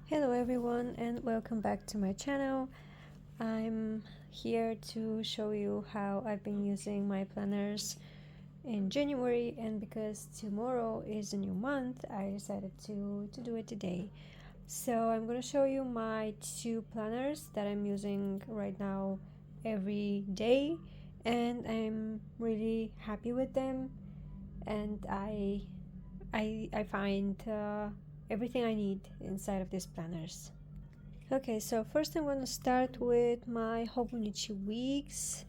Hello everyone and welcome back to my channel. I'm here to show you how I've been using my planners in January, and because tomorrow is a new month I decided to do it today. So I'm going to show you my two planners that I'm using right now every day, and I'm really happy with them, and I find everything I need inside of these planners. Okay, so first I'm going to start with my Hobonichi Weeks.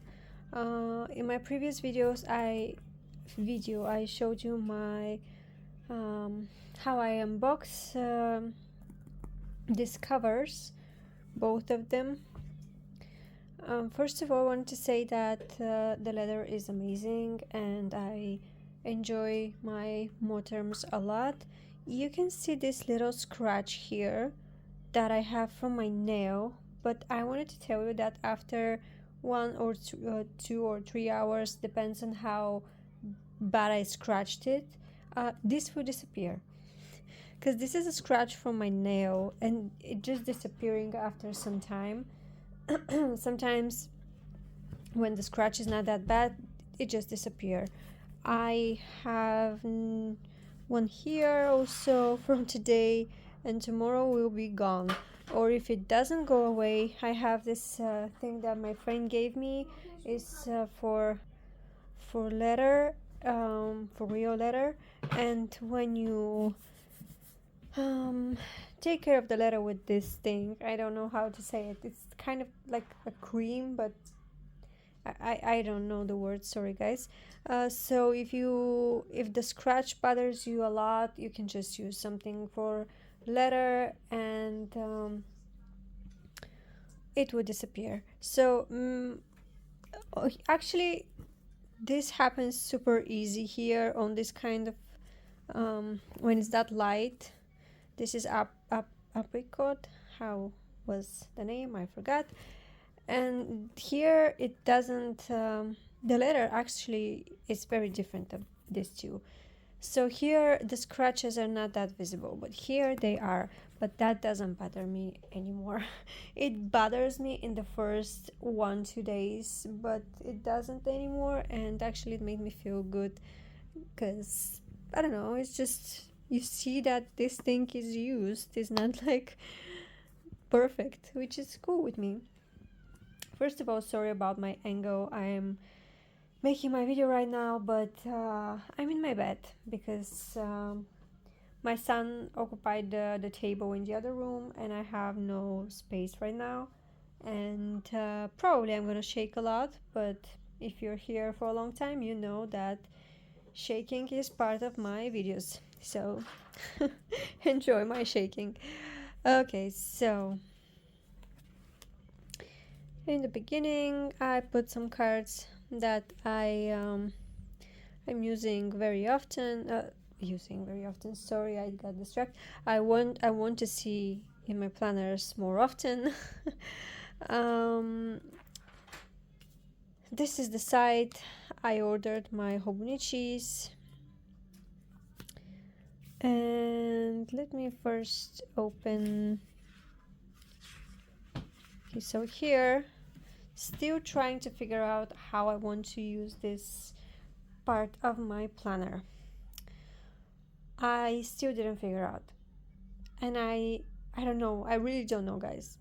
In my previous I showed you my how I unbox these covers, both of them. First of all, I want to say that the leather is amazing and I enjoy my Moterms a lot. You can see this little scratch here that I have from my nail, but I wanted to tell you that after 2 or 3 hours, depends on how bad I scratched it, this will disappear. Because this is a scratch from my nail and it just disappearing after some time. Sometimes when the scratch is not that bad, it just disappear. I have one here also from today, and tomorrow will be gone. Or if it doesn't go away, I have this thing that my friend gave me. Is for leather, for real leather, and when you take care of the leather with this thing, I don't know how to say it. It's kind of like a cream, but I don't know the word, sorry guys. So if the scratch bothers you a lot, you can just use something for leather, and it would disappear. So actually this happens super easy here on this kind of when it's that light. This is apricot. How was the name? I forgot. And here it doesn't the letter actually is very different of these two. So here the scratches are not that visible, but here they are. But that doesn't bother me anymore. It bothers me in the first 1-2 days, but it doesn't anymore, and actually it made me feel good because I don't know, it's just you see that this thing is used. It's not like perfect, which is cool with me. First of all, sorry about my angle. I am making my video right now, but I'm in my bed because my son occupied the table in the other room and I have no space right now. And probably I'm gonna shake a lot, but if you're here for a long time, you know that shaking is part of my videos. So enjoy my shaking. Okay, so in the beginning, I put some cards that I'm using very often. Sorry, I got distracted. I want to see in my planners more often. um, this is the site I ordered my Hobonichis, and let me first open. Okay, so here, still trying to figure out how I want to use this part of my planner. I still didn't figure out, and I don't know. I really don't know, guys.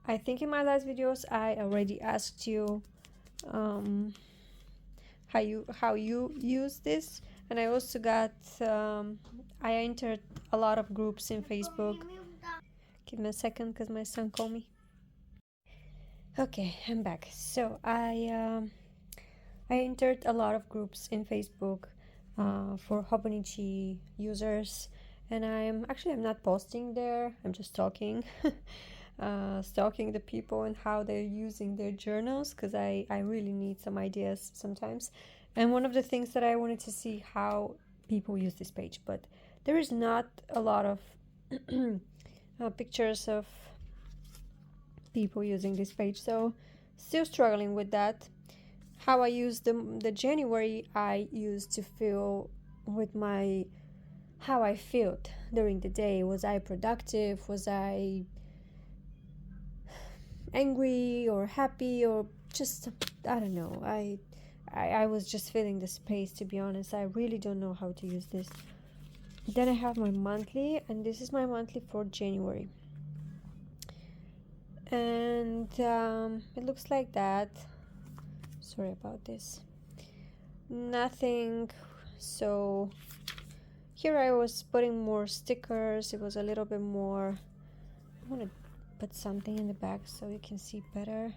I think in my last videos I already asked you how you use this, and I also got I entered a lot of groups in Facebook. Give me a second because my son called me. Okay, I'm back. So I entered a lot of groups in Facebook for Hobonichi users, and I'm not posting there. I'm just talking, stalking the people and how they're using their journals, because I really need some ideas sometimes. And one of the things that I wanted to see how people use this page, but there is not a lot of pictures of people using this page, so still struggling with that. How I use the January, I used to fill with my how I felt during the day. Was I productive? Was I angry or happy, or just, I don't know. I was just feeling the space, to be honest. I really don't know how to use this. Then I have my monthly, and this is my monthly for January. And it looks like that. Sorry about this. Nothing. So here I was putting more stickers. It was a little bit more. I want to put something in the back so you can see better.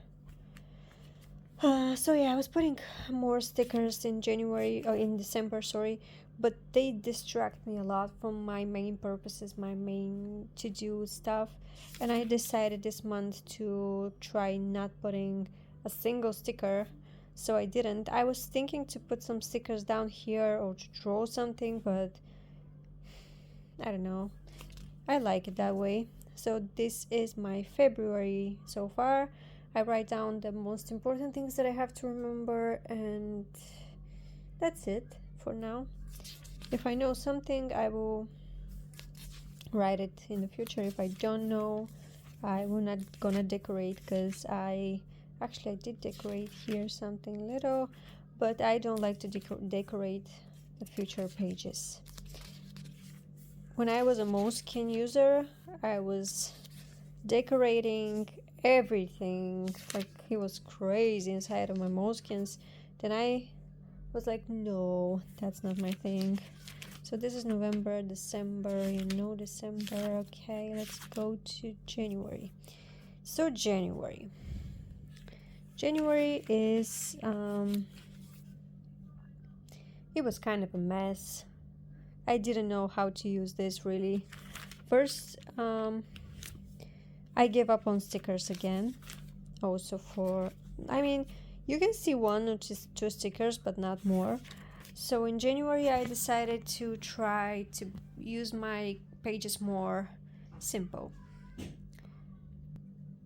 So yeah, I was putting more stickers in December, sorry, but they distract me a lot from my main purposes, my main to-do stuff, and I decided this month to try not putting a single sticker. So I didn't. I was thinking to put some stickers down here or to draw something, but I don't know. I like it that way. So this is my February so far. I write down the most important things that I have to remember, and that's it for now. If I know something, I will write it in the future. If I don't know, I will not gonna decorate, because I did decorate here something little, but I don't like to decorate the future pages. When I was a Moleskine user, I was decorating everything, like it was crazy inside of my Moleskines. Then I was like, no, that's not my thing. So this is November, December, December. Okay, let's go to January. So January is it was kind of a mess. I didn't know how to use this really. First, I gave up on stickers again. Also you can see one or just two stickers, but not more. So in January, I decided to try to use my pages more simple.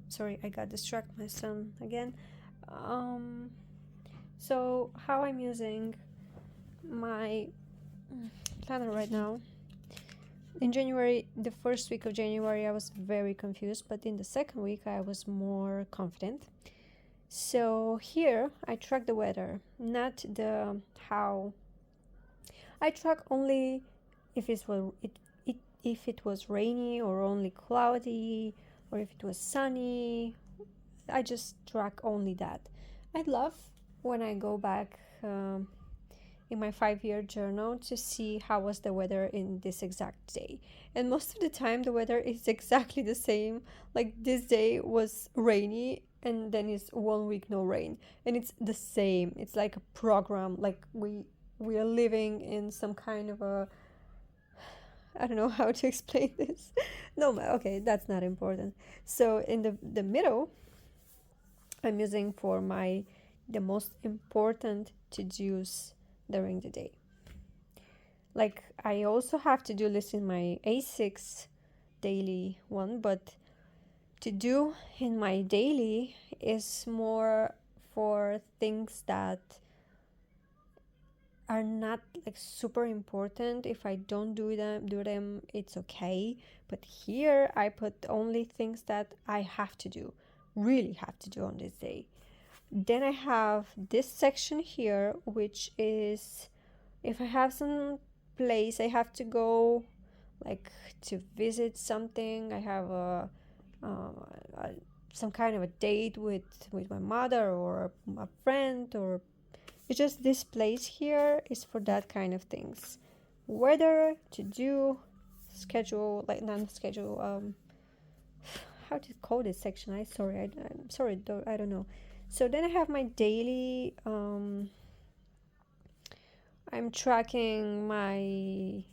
Sorry, I got distracted, my son again. So how I'm using my planner right now. In January, the first week of January, I was very confused, but in the second week, I was more confident. So here, I track the weather, not the how. I track only if if it was rainy or only cloudy, or if it was sunny. I just track only that. I love when I go back in my 5-year journal to see how was the weather in this exact day, and most of the time the weather is exactly the same. Like this day was rainy, and then it's 1 week no rain, and it's the same. It's like a program, like we are living in some kind of a, I don't know how to explain this. No, okay, that's not important. So in the middle, I'm using for the most important to-dos during the day. Like I also have to do list in my A6 daily one, but to do in my daily is more for things that are not like super important. If I don't do them, it's okay. But here I put only things that I have to do, really have to do on this day. Then I have this section here, which is if I have some place I have to go, like to visit something. I have some kind of a date with my mother or a friend, or it's just this place here is for that kind of things. Weather, to do, schedule, like non-schedule. How to call this section? I'm sorry, I don't know. So then I have my daily. I'm tracking my.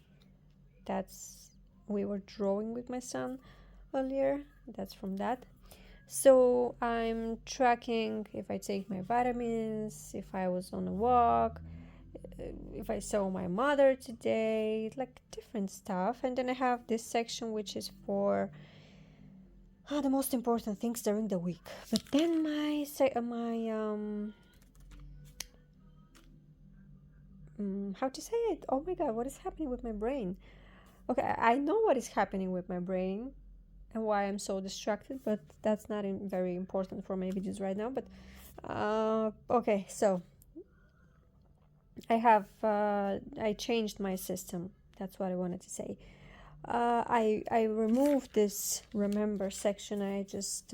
We were drawing with my son earlier. That's from that. So I'm tracking if I take my vitamins, if I was on a walk, if I saw my mother today, like different stuff. And then I have this section which is for the most important things during the week. But then how to say it? Oh my god, what is happening with my brain? Okay, I know what is happening with my brain and why I'm so distracted, but that's not very important for my videos right now. But okay, so I changed my system. That's what I wanted to say. I removed this remember section. I just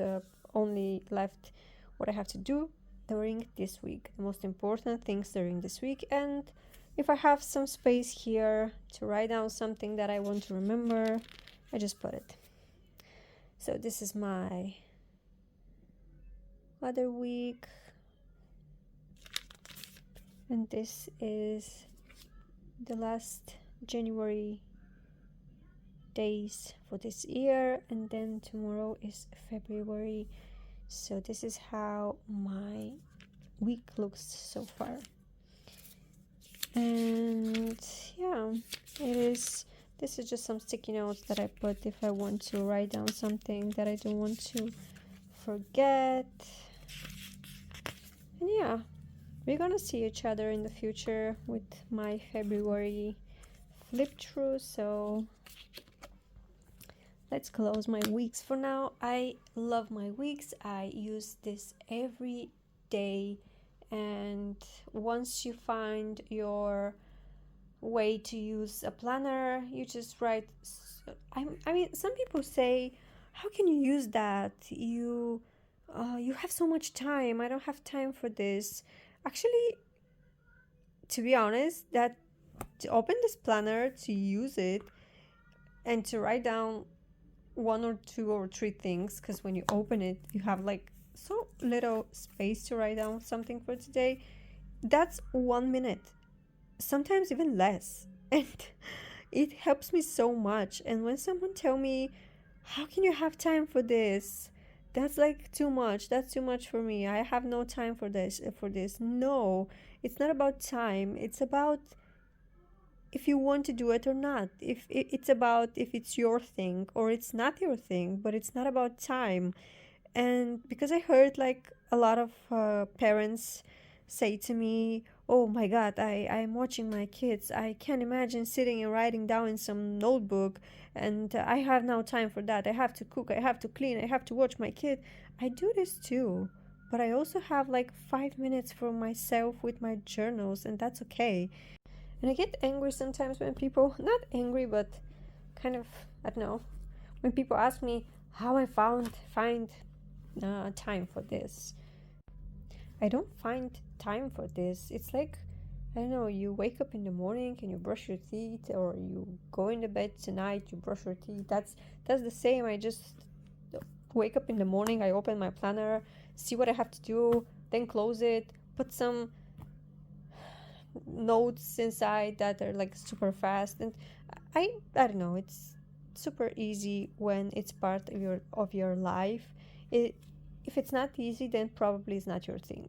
only left what I have to do during this week, the most important things during this week. And if I have some space here to write down something that I want to remember, I just put it. So this is my other week, and this is the last January days for this year, and then tomorrow is February. So this is how my week looks so far. And yeah, this is just some sticky notes that I put if I want to write down something that I don't want to forget. And yeah, we're gonna see each other in the future with my February flip through. So let's close my weeks for now. I love my weeks. I use this every day, and once you find your way to use a planner, you just write. I mean, some people say, how can you use that? You have so much time. I don't have time for this. Actually, to be honest, that to open this planner, to use it, and to write down one or two or three things, because when you open it, you have like so little space to write down something for today. That's 1 minute, sometimes even less. And it helps me so much. And when someone tell me, how can you have time for this, that's like too much, that's too much for me, I have no time for this. No, it's not about time, it's about if you want to do it or not. If it's about if it's your thing or it's not your thing, but it's not about time. And because I heard like a lot of parents say to me, oh my god, I'm watching my kids, I can't imagine sitting and writing down in some notebook, and I have no time for that, I have to cook, I have to clean, I have to watch my kid. I do this too, but I also have like 5 minutes for myself with my journals, and that's okay. And I get angry sometimes when people, not angry, but kind of, I don't know, when people ask me how I find time for this. I don't find time for this. It's like, I don't know, you wake up in the morning and you brush your teeth, or you go in the bed tonight, you brush your teeth. That's the same. I just wake up in the morning, I open my planner, see what I have to do, then close it, put some notes inside that are like super fast, and I don't know, it's super easy when it's part of your life. It If it's not easy, then probably it's not your thing.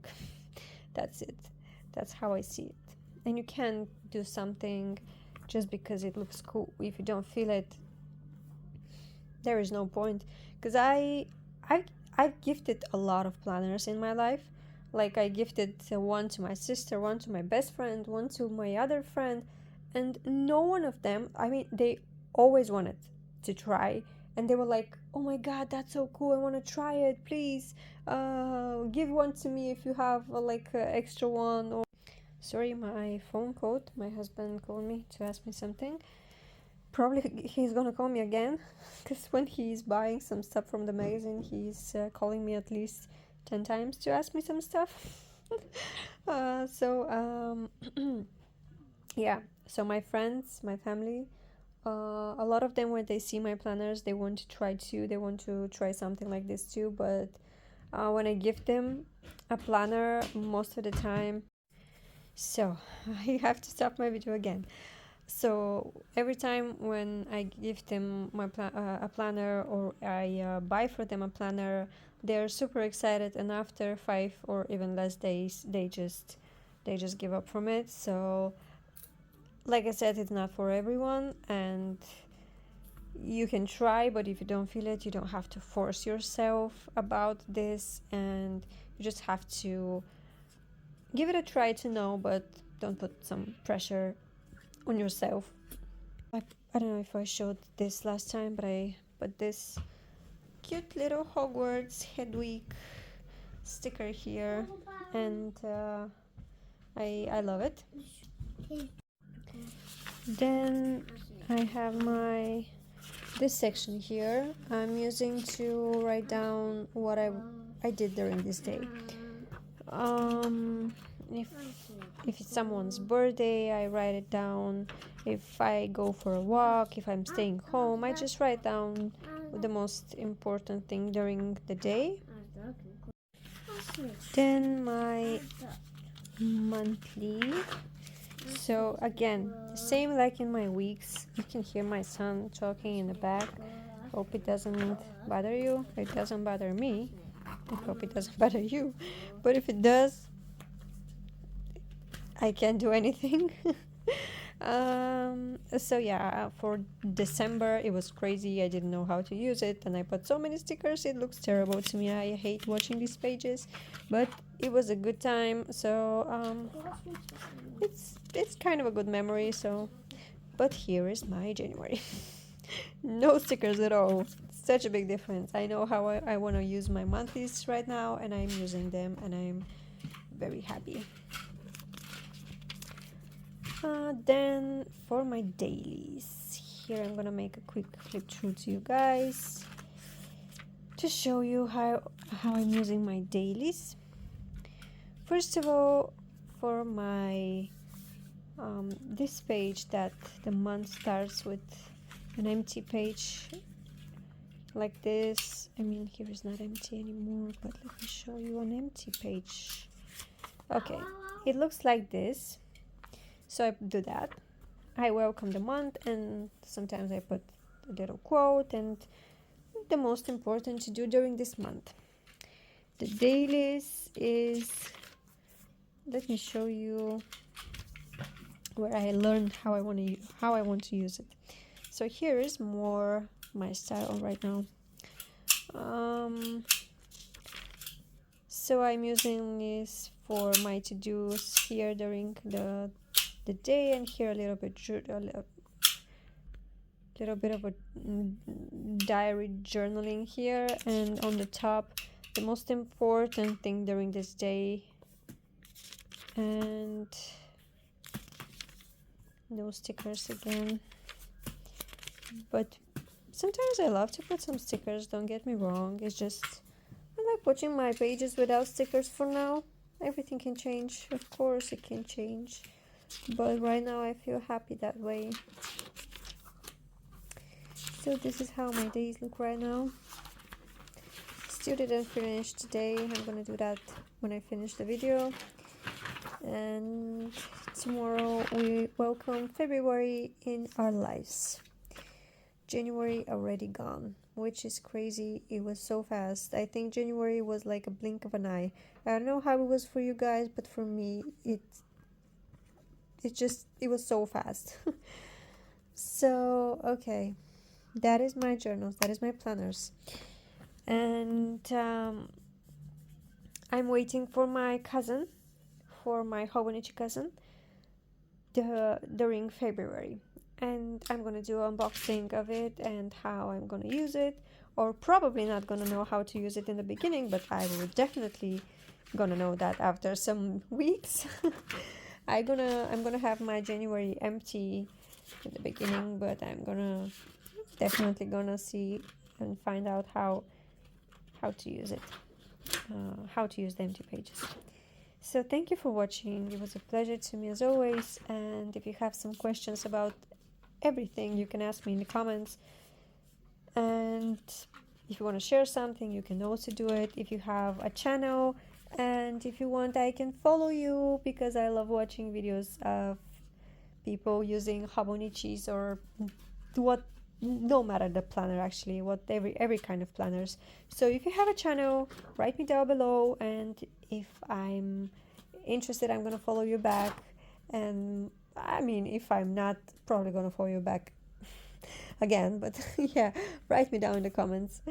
That's it. That's how I see it. And you can't do something just because it looks cool. If you don't feel it, there is no point. Because I've gifted a lot of planners in my life. Like I gifted one to my sister, one to my best friend, one to my other friend, and no one of them, I mean, they always wanted to try, and they were like, oh my god, that's so cool, I want to try it, please give one to me if you have like an extra one. Or sorry, my phone called, my husband called me to ask me something. Probably he's gonna call me again, because when he's buying some stuff from the magazine, he's calling me at least 10 times to ask me some stuff. Yeah, so my friends, my family, a lot of them, when they see my planners, they want to try too, they want to try something like this too. But when I give them a planner, most of the time, so I have to stop my video again. So every time when I give them a planner, or I buy for them a planner, they're super excited, and after 5 or even less days, they just give up from it. So like I said, it's not for everyone, and you can try, but if you don't feel it, you don't have to force yourself about this, and you just have to give it a try to know, but don't put some pressure on yourself. I don't know if I showed this last time, but I put this cute little Hogwarts Hedwig sticker here, and I love it. Then I have this section here I'm using to write down what I did during this day. If it's someone's birthday, I write it down. If I go for a walk, if I'm staying home, I just write down the most important thing during the day. Then my monthly. So again, same like in my weeks. You can hear my son talking in the back. Hope it doesn't bother you. It doesn't bother me. I hope it doesn't bother you. But if it does, I can't do anything. So yeah, for December it was crazy. I didn't know how to use it, and I put so many stickers. It looks terrible to me. I hate watching these pages, but it was a good time. So it's kind of a good memory. So, but here is my January. No stickers at all. Such a big difference. I know how I want to use my monthlies right now, and I'm using them, and I'm very happy. Then for my dailies, here I'm gonna make a quick flip through to you guys to show you how I'm using my dailies. First of all, for my this page that the month starts with an empty page like this. I mean, here is not empty anymore, but let me show you an empty page. Okay, it looks like this. So I do that. I welcome the month, and sometimes I put a little quote and the most important to do during this month. The dailies is, let me show you where I learned how I want to use it. So here is more my style right now. So I'm using this for my to-dos here during the day, and here a little bit of a diary journaling here, and on the top the most important thing during this day, and no stickers again, but sometimes I love to put some stickers, don't get me wrong. It's just I like putting my pages without stickers for now. Everything can change, of course it can change, but right now I feel happy that way. So this is how my days look right now. Still didn't finish today. I'm gonna do that when I finish the video. And tomorrow we welcome February in our lives. January already gone, which is crazy. It was so fast. I think January was like a blink of an eye. I don't know how it was for you guys, but for me it was so fast. So okay, that is my journals, that is my planners, and I'm waiting for my cousin, for my Hobonichi cousin, during February, and I'm gonna do an unboxing of it and how I'm gonna use it, or probably not gonna know how to use it in the beginning, but I will definitely gonna know that after some weeks. I'm gonna have my January empty at the beginning, but I'm definitely gonna see and find out how to use it, how to use the empty pages. So thank you for watching. It was a pleasure to me as always, and if you have some questions about everything, you can ask me in the comments, and if you want to share something, you can also do it. If you have a channel, and if you want, I can follow you, because I love watching videos of people using Hobonichis, or no matter the planner, actually, every kind of planners. So if you have a channel, write me down below, and if I'm interested, I'm gonna follow you back. And I mean, if I'm not, probably gonna follow you back again, but yeah, write me down in the comments.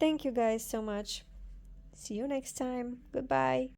Thank you guys so much. See you next time. Goodbye.